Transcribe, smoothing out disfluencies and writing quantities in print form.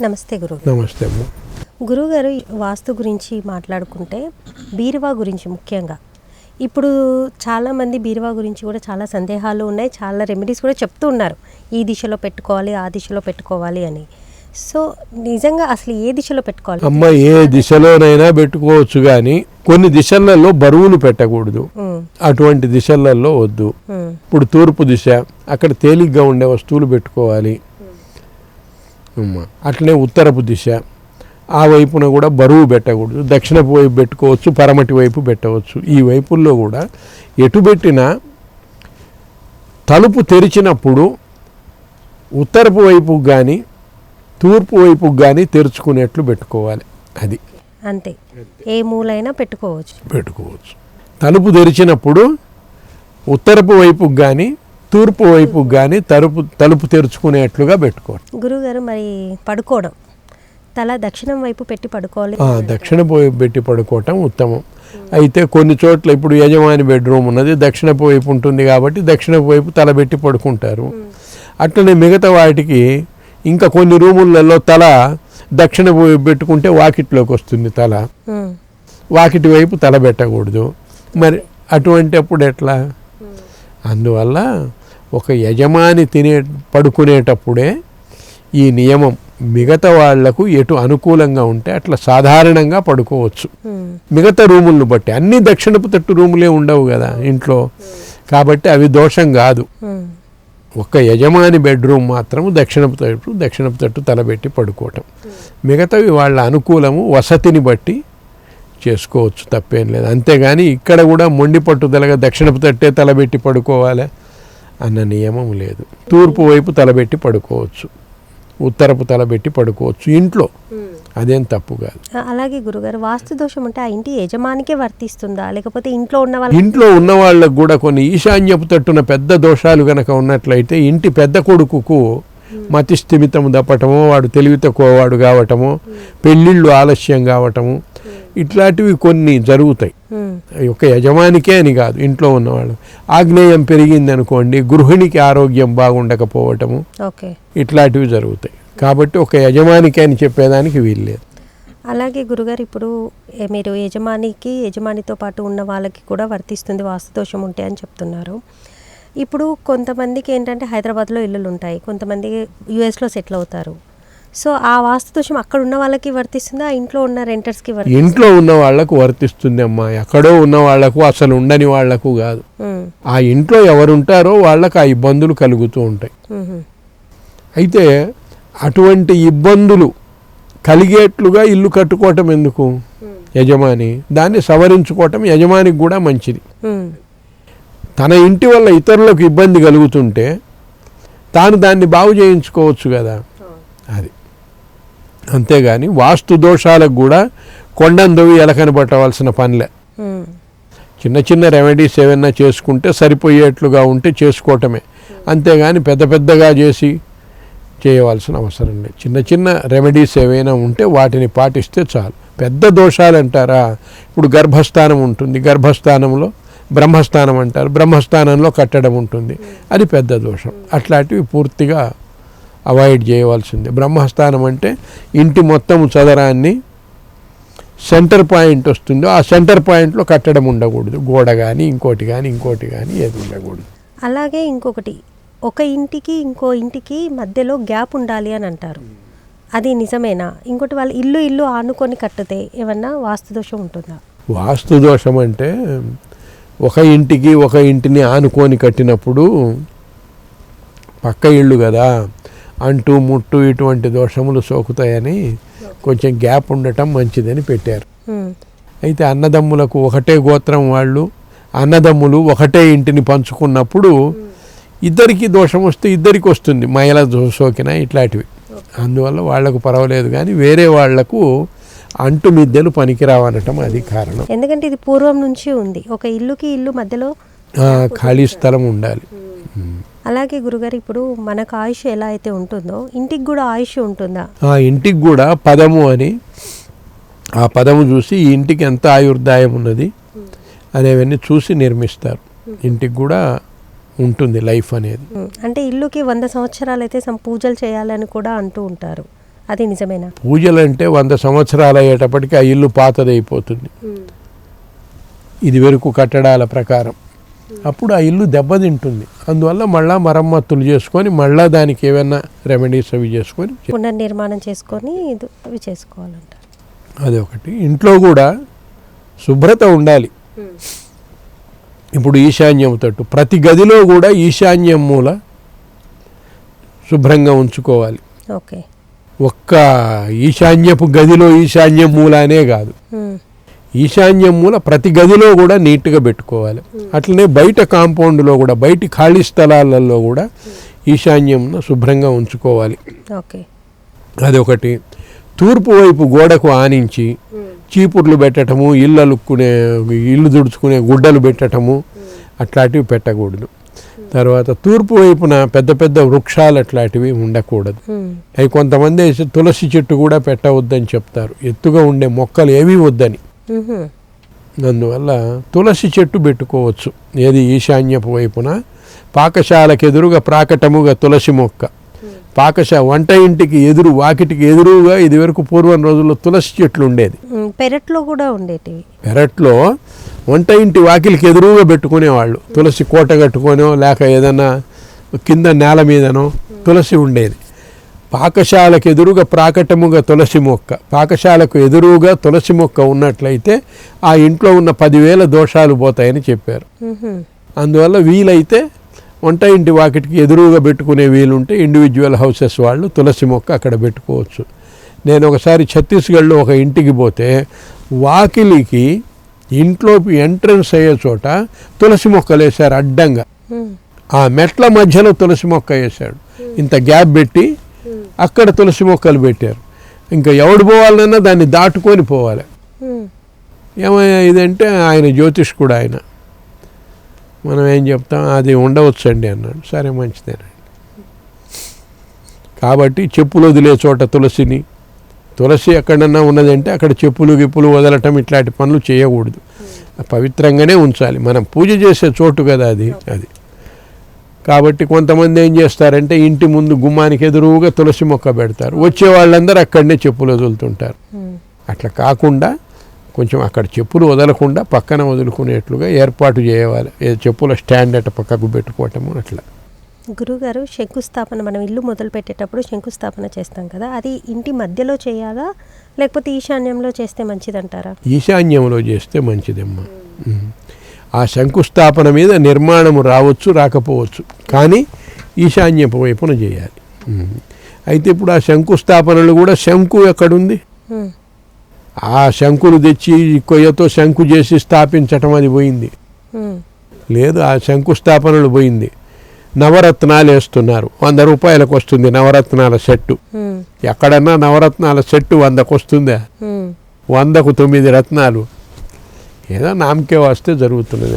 నమస్తే గురు. నమస్తే అమ్మ. గురువుగారు, వాస్తు గురించి మాట్లాడుకుంటే బీరువా గురించి ముఖ్యంగా ఇప్పుడు చాలామంది బీరువా గురించి కూడా చాలా సందేహాలు ఉన్నాయి, చాలా రెమెడీస్ కూడా చెప్తూ ఉన్నారు, ఈ దిశలో పెట్టుకోవాలి ఆ దిశలో పెట్టుకోవాలి అని. సో నిజంగా అసలు ఏ దిశలో పెట్టుకోవాలి? అమ్మ, ఏ దిశలోనైనా పెట్టుకోవచ్చు, కానీ కొన్ని దిశలలో బరువులు పెట్టకూడదు. అటువంటి దిశలలో వద్దు. ఇప్పుడు తూర్పు దిశ, అక్కడ తేలిగ్గా ఉండే వస్తువులు పెట్టుకోవాలి. అట్లనే ఉత్తరపు దిశ, ఆ వైపున కూడా బరువు పెట్టకూడదు. దక్షిణపు వైపు పెట్టుకోవచ్చు, పరమటి వైపు పెట్టవచ్చు. ఈ వైపుల్లో కూడా ఎటు పెట్టినా తలుపు తెరిచినప్పుడు ఉత్తరపు వైపుకు కానీ తూర్పు వైపుకు కానీ తెరుచుకునేట్లు పెట్టుకోవాలి. అది అంతే, ఏ మూలైనా పెట్టుకోవచ్చు. తలుపు తెరిచినప్పుడు ఉత్తరపు వైపుకు కానీ తూర్పు వైపుకు కానీ తలుపు తెరుచుకునేట్లుగా పెట్టుకోవాలి. గురువుగారు, మరి పడుకోవడం తల దక్షిణం వైపు పెట్టి పడుకోవాలి. దక్షిణపు వైపు పెట్టి పడుకోవటం ఉత్తమం. అయితే కొన్ని చోట్ల ఇప్పుడు యజమాని బెడ్రూమ్ ఉన్నది, దక్షిణపు వైపు ఉంటుంది కాబట్టి దక్షిణపు వైపు తల పెట్టి పడుకుంటారు. అట్లనే మిగతా వాటికి ఇంకా కొన్ని రూములలో తల దక్షిణపు వైపు పెట్టుకుంటే వాకిట్లోకి వస్తుంది తల, వాకిటి వైపు తల పెట్టకూడదు. మరి అటువంటి అప్పుడు ఎట్లా? అందువల్ల ఒక యజమాని పడుకునేటప్పుడే ఈ నియమం మిగతా వాళ్లకు ఎటు అనుకూలంగా ఉంటే అట్లా సాధారణంగా పడుకోవచ్చు. మిగతా రూములను బట్టి అన్ని దక్షిణపు తట్టు రూములే ఉండవు కదా ఇంట్లో, కాబట్టి అవి దోషం కాదు. ఒక యజమాని బెడ్రూమ్ మాత్రం దక్షిణపు తట్టు తలబెట్టి పడుకోవటం. మిగతావి వాళ్ళ అనుకూలము వసతిని బట్టి చేసుకోవచ్చు, తప్పేం లేదు. అంతేగాని ఇక్కడ కూడా మొండి పట్టుదలగా దక్షిణపు తట్టే తలబెట్టి పడుకోవాలి అన్న నియమం లేదు. తూర్పు వైపు తలబెట్టి పడుకోవచ్చు, ఉత్తరపు తలబెట్టి పడుకోవచ్చు ఇంట్లో, అదేం తప్పు కాదు. అలాగే గురుగారు, వాస్తు దోషం అంటే ఆ ఇంటి యజమానికే వర్తిస్తుందా, లేకపోతే ఇంట్లో ఉన్న వాళ్ళకు కూడా కొన్ని ఈశాన్యపు తట్టున పెద్ద దోషాలు గనక ఉన్నట్లయితే ఇంటి పెద్ద కొడుకుకు మతి స్థిమితం దప్పటమో, వాడు తెలివి తక్కువవాడు కావటము, పెళ్ళిళ్ళు ఆలస్యం కావటము, ఇట్లాంటివి కొన్ని జరుగుతాయి. ఒక యజమానికే అని కాదు, ఇంట్లో ఉన్నవాళ్ళు. ఆగ్నేయం పెరిగింది అనుకోండి, గృహిణికి ఆరోగ్యం బాగుండకపోవటము, ఇట్లాంటివి జరుగుతాయి. కాబట్టి ఒక యజమానికే అని చెప్పేదానికి వీల్లేదు. అలాగే గురుగారు, ఇప్పుడు మీరు యజమానితో పాటు ఉన్న వాళ్ళకి కూడా వర్తిస్తుంది వాస్తు దోషం ఉంటే అని చెప్తున్నారు. ఇప్పుడు కొంతమందికి ఏంటంటే హైదరాబాద్లో ఇల్లులు ఉంటాయి, కొంతమంది యుఎస్లో సెటిల్ అవుతారు. సో ఆ వాస్తు దోషం అక్కడ ఉన్న వాళ్ళకి వర్తిస్తుందా, ఇంట్లో ఉన్న రెంటర్స్కి? ఇంట్లో ఉన్న వాళ్ళకు వర్తిస్తుంది అమ్మా, ఎక్కడో ఉన్న వాళ్లకు, అసలు ఉండని వాళ్లకు కాదు. ఆ ఇంట్లో ఎవరుంటారో వాళ్ళకు ఆ ఇబ్బందులు కలుగుతూ ఉంటాయి. అయితే అటువంటి ఇబ్బందులు కలిగేట్లుగా ఇల్లు కట్టుకోవటం ఎందుకు? యజమాని దాన్ని సవరించుకోవటం యజమానికి కూడా మంచిది. తన ఇంటి వల్ల ఇతరులకు ఇబ్బంది కలుగుతుంటే తాను దాన్ని బాగు చేయించుకోవచ్చు కదా, అది. అంతేగాని వాస్తు దోషాలకు కూడా కొండందవి ఎలకని పట్టవలసిన పనిలే. చిన్న చిన్న రెమెడీస్ ఏమైనా చేసుకుంటే సరిపోయేట్లుగా ఉంటే చేసుకోవటమే, అంతేగాని పెద్దగా చేసి చేయవలసిన అవసరం లేదు. చిన్న చిన్న రెమెడీస్ ఏవైనా ఉంటే వాటిని పాటిస్తే చాలు. పెద్ద దోషాలు అంటారా, ఇప్పుడు గర్భస్థానం ఉంటుంది, గర్భస్థానంలో బ్రహ్మస్థానం అంటారు, బ్రహ్మస్థానంలో కట్టడం ఉంటుంది, అది పెద్ద దోషం. అట్లాంటివి పూర్తిగా అవాయిడ్ చేయవలసిందే. బ్రహ్మస్థానం అంటే ఇంటి మొత్తం చదరాన్ని సెంటర్ పాయింట్ వస్తుందో ఆ సెంటర్ పాయింట్లో కట్టడం ఉండకూడదు, గోడ కానీ ఇంకోటి కానీ ఏది ఉండకూడదు. అలాగే ఇంకొకటి, ఒక ఇంటికి ఇంకో ఇంటికి మధ్యలో గ్యాప్ ఉండాలి అని అంటారు, అది నిజమేనా? ఇంకోటి, వాళ్ళు ఇల్లు ఆనుకొని కట్టితే ఏమన్నా వాస్తు దోషం ఉంటుందా? వాస్తు దోషం అంటే ఒక ఇంటిని ఆనుకొని కట్టినప్పుడు పక్క ఇళ్ళు కదా, అంటు ముట్టు ఇటువంటి దోషములు సోకుతాయని కొంచెం గ్యాప్ ఉండటం మంచిదని పెట్టారు. అయితే అన్నదమ్ములకు ఒకటే గోత్రం వాళ్ళు, అన్నదమ్ములు ఒకటే ఇంటిని పంచుకున్నప్పుడు ఇద్దరికి దోషం వస్తే ఇద్దరికి వస్తుంది, మహిళ సోకిన ఇట్లాంటివి. అందువల్ల వాళ్లకు పర్వాలేదు, కానీ వేరే వాళ్లకు అంటు మిద్దెలు పనికిరావనటం అది కారణం. ఎందుకంటే ఇది పూర్వం నుంచి ఉంది, ఒక ఇల్లుకి ఇల్లు మధ్యలో ఖాళీ స్థలం ఉండాలి. అలాగే గురుగారు, ఇప్పుడు మనకు ఆయుష్ ఎలా అయితే ఉంటుందో ఇంటికి కూడా ఆయుష్ ఉంటుందా? ఇంటికి కూడా పదము అని, ఆ పదము చూసి ఈ ఇంటికి ఎంత ఆయుర్దాయం ఉన్నది అనేవన్నీ చూసి నిర్మిస్తారు. ఇంటికి కూడా ఉంటుంది లైఫ్ అనేది. అంటే ఇల్లుకి 100 సంవత్సరాలు అయితే పూజలు చేయాలని కూడా అంటూ ఉంటారు. అది నిజమేనా? పూజలు అంటే 100 సంవత్సరాలు అయ్యేటప్పటికి ఆ ఇల్లు పాతదైపోతుంది ఇది వరకు కట్టడాల ప్రకారం. అప్పుడు ఆ ఇల్లు దెబ్బతింటుంది. అందువల్ల మళ్ళా మరమ్మతులు చేసుకొని మళ్ళా దానికి ఏమైనా రెమెడీస్ అవి చేసుకొని పునర్నిర్మాణం చేసుకొని అవి చేసుకోవాలంటారు. అదొకటి. ఇంట్లో కూడా శుభ్రత ఉండాలి. ఇప్పుడు ఈశాన్యం తట్టు ప్రతి గదిలో కూడా ఈశాన్యం మూల శుభ్రంగా ఉంచుకోవాలి. ఓకే. ఒక్క ఈశాన్యపు గదిలో ఈశాన్యం మూల అనే కాదు, ఈశాన్యం మూల ప్రతి గదిలో కూడా నీట్గా పెట్టుకోవాలి. అట్లనే బయట కాంపౌండ్లో కూడా బయటి ఖాళీ స్థలాలలో కూడా ఈశాన్యంను శుభ్రంగా ఉంచుకోవాలి. ఓకే. అదొకటి. తూర్పు వైపు గోడకు ఆనించి చీపుర్లు పెట్టడము, ఇల్లు తుడుచుకునే గుడ్డలు పెట్టడము అట్లాంటివి పెట్టకూడదు. తర్వాత తూర్పు వైపున పెద్ద పెద్ద వృక్షాలు అట్లాంటివి ఉండకూడదు. అవి కొంతమంది తులసి చెట్టు కూడా పెట్టవద్దని చెప్తారు. ఎత్తుగా ఉండే మొక్కలు ఏమీ వద్దని. అందువల్ల తులసి చెట్టు పెట్టుకోవచ్చు. ఏది ఈశాన్యపు వైపున పాకశాలకు ఎదురుగా ప్రాకటముగా తులసి మొక్క, వంట ఇంటికి ఎదురు వాకిటికి ఎదురుగా ఇది వరకు పూర్వం రోజుల్లో తులసి చెట్లు ఉండేది. పెరట్లో కూడా ఉండేటివి. పెరట్లో వంట ఇంటి వాకిలికి ఎదురుగా పెట్టుకునేవాళ్ళు. తులసి కోట కట్టుకొనో లేక ఏదన్నా కింద నేల మీదనో తులసి ఉండేది. పాకశాలకు ఎదురుగా ప్రాకటముగా తులసి మొక్క, పాకశాలకు ఎదురుగా తులసి మొక్క ఉన్నట్లయితే ఆ ఇంట్లో ఉన్న 10,000 దోషాలు పోతాయని చెప్పారు. అందువల్ల వీలైతే వంట ఇంటి వాకిటికి ఎదురుగా పెట్టుకునే వీలుంటే ఇండివిజువల్ హౌసెస్ వాళ్ళు తులసి మొక్క అక్కడ పెట్టుకోవచ్చు. నేను ఒకసారి ఛత్తీస్గఢ్లో ఒక ఇంటికి పోతే వాకిలికి ఇంట్లోకి ఎంట్రన్స్ అయ్యే చోట తులసి మొక్కలు వేశారు అడ్డంగా. ఆ మెట్ల మధ్యలో తులసి మొక్క వేశాడు. ఇంత గ్యాప్ పెట్టి అక్కడ తులసి మొక్కలు పెట్టారు. ఇంకా ఎవడు పోవాలన్నా దాన్ని దాటుకొని పోవాలి. ఏమయ్యా ఇదంటే ఆయన జ్యోతిష్కుడు, ఆయన మనం ఏం చెప్తాం, అది ఉండవచ్చండి అన్నాడు. సరే మంచిదేనండి. కాబట్టి చెప్పులు వదిలే చోట తులసి ఎక్కడన్నా ఉన్నదంటే అక్కడ చెప్పులు గిప్పులు వదలటం ఇట్లాంటి పనులు చేయకూడదు. పవిత్రంగానే ఉంచాలి. మనం పూజ చేసే చోటు కదా అది. కాబట్టి కొంతమంది ఏం చేస్తారంటే ఇంటి ముందు గుమ్మానికి ఎదురుగా తులసి మొక్క పెడతారు. వచ్చే వాళ్ళందరూ అక్కడనే చెప్పులు వదులుతుంటారు. అట్లా కాకుండా కొంచెం అక్కడ చెప్పులు వదలకుండా పక్కన వదులుకునేట్లుగా ఏర్పాటు చేయాలి. చెప్పుల స్టాండ్ అట్ట పక్కకు పెట్టుకోవటము అట్లా. గురుగారు, శంకుస్థాపన మనం ఇల్లు మొదలు పెట్టేటప్పుడు శంకుస్థాపన చేస్తాం కదా, అది ఇంటి మధ్యలో చేయాలా లేకపోతే ఈశాన్యంలో చేస్తే మంచిదంటారా? ఈశాన్యంలో చేస్తే మంచిదమ్మా. ఆ శంకుస్థాపన మీద నిర్మాణము రావచ్చు రాకపోవచ్చు, కానీ ఈశాన్యపు వైపున చేయాలి. అయితే ఇప్పుడు ఆ శంకుస్థాపనలు కూడా శంకు ఎక్కడుంది? ఆ శంకులు తెచ్చి కొయ్యతో శంకు చేసి స్థాపించటం అది పోయింది. లేదు, ఆ శంకుస్థాపనలు పోయింది. నవరత్నాలు వేస్తున్నారు. 100 రూపాయలకు వస్తుంది నవరత్నాల సెట్టు. ఎక్కడన్నా నవరత్నాల సెట్టు 100కు వస్తుందా? 100కు 9 రత్నాలు. ఏదో నామకే వస్తే జరుగుతున్నది.